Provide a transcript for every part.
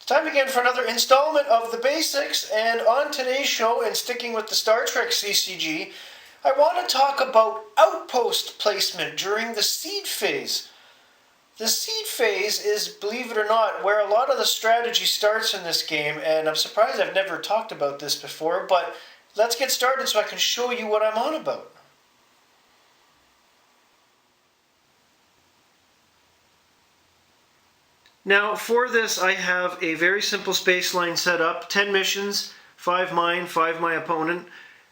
Time again for another installment of the basics, and on today's show, and sticking with the Star Trek CCG, I want to talk about outpost placement during the seed phase. The seed phase is, believe it or not, where a lot of the strategy starts in this game, and I'm surprised I've never talked about this before, but let's get started so I can show you what I'm on about. Now, for this, I have a very simple space line set up, 10 missions, 5 mine, 5 my opponent,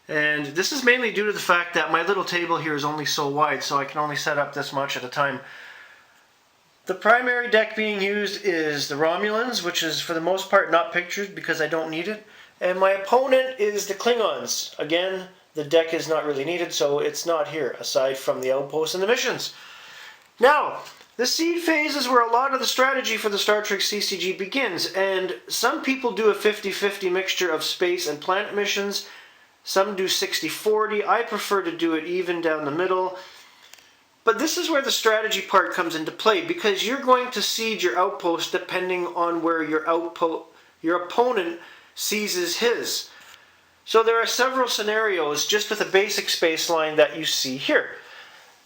and this is mainly due to the fact that my little table here is only so wide, so I can only set up this much at a time. The primary deck being used is the Romulans, which is for the most part not pictured because I don't need it, and my opponent is the Klingons. Again, the deck is not really needed, so it's not here, aside from the outposts and the missions. Now, the seed phase is where a lot of the strategy for the Star Trek CCG begins, and some people do a 50-50 mixture of space and planet missions. Some do 60-40. I prefer to do it even down the middle. But this is where the strategy part comes into play, because you're going to seed your outpost depending on where your opponent seizes his. So there are several scenarios just with a basic space line that you see here.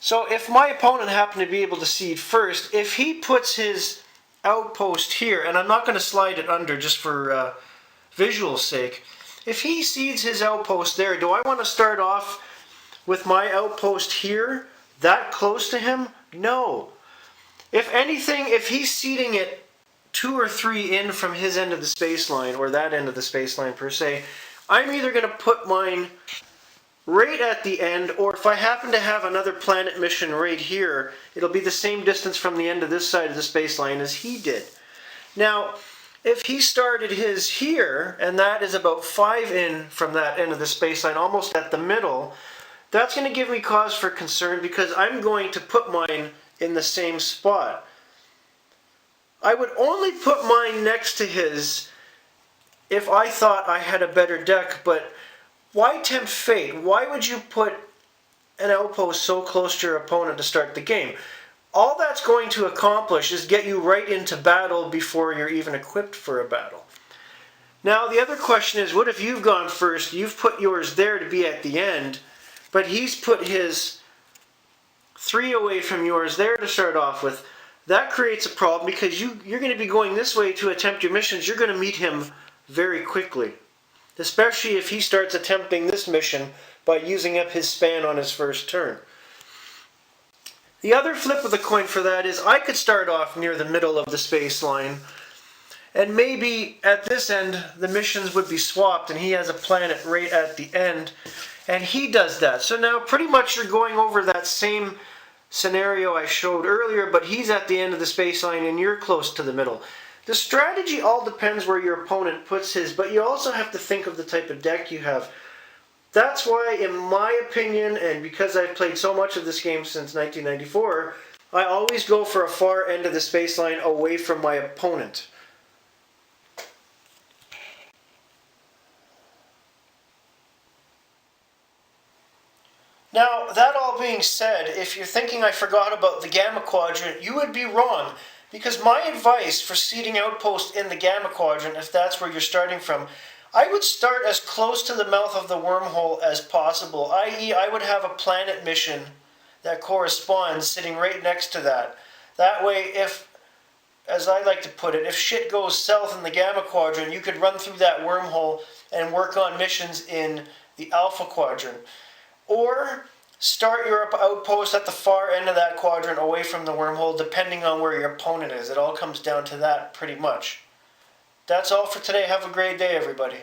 So if my opponent happened to be able to seed first, if he puts his outpost here, and I'm not going to slide it under just for visual sake, if he seeds his outpost there, do I want to start off with my outpost here, that close to him? No. If anything, if he's seeding it 2 or 3 in from his end of the space line, or that end of the space line per se, I'm either going to put mine right at the end, or if I happen to have another planet mission right here, it'll be the same distance from the end of this side of the space line as he did. Now, if he started his here, and that is about 5 in from that end of the space line, almost at the middle, that's going to give me cause for concern because I'm going to put mine in the same spot. I would only put mine next to his if I thought I had a better deck, but why tempt fate? Why would you put an outpost so close to your opponent to start the game? All that's going to accomplish is get you right into battle before you're even equipped for a battle. Now, the other question is, what if you've gone first, you've put yours there to be at the end, but he's put his 3 away from yours there to start off with? That creates a problem because you're going to be going this way to attempt your missions. You're going to meet him very quickly, especially if he starts attempting this mission by using up his span on his first turn. The other flip of the coin for that is I could start off near the middle of the space line, and maybe at this end the missions would be swapped and he has a planet right at the end, and he does that. So now pretty much you're going over that same scenario I showed earlier, but he's at the end of the space line and you're close to the middle. The strategy all depends where your opponent puts his, but you also have to think of the type of deck you have. That's why, in my opinion, and because I've played so much of this game since 1994, I always go for a far end of the space line away from my opponent. Now, that all being said, if you're thinking I forgot about the Gamma Quadrant, you would be wrong. Because my advice for seeding outposts in the Gamma Quadrant, if that's where you're starting from, I would start as close to the mouth of the wormhole as possible, i.e. I would have a planet mission that corresponds sitting right next to that. That way, if, as I like to put it, if shit goes south in the Gamma Quadrant, you could run through that wormhole and work on missions in the Alpha Quadrant. Or start your outpost at the far end of that quadrant away from the wormhole, depending on where your opponent is. It all comes down to that, pretty much. That's all for today. Have a great day, everybody.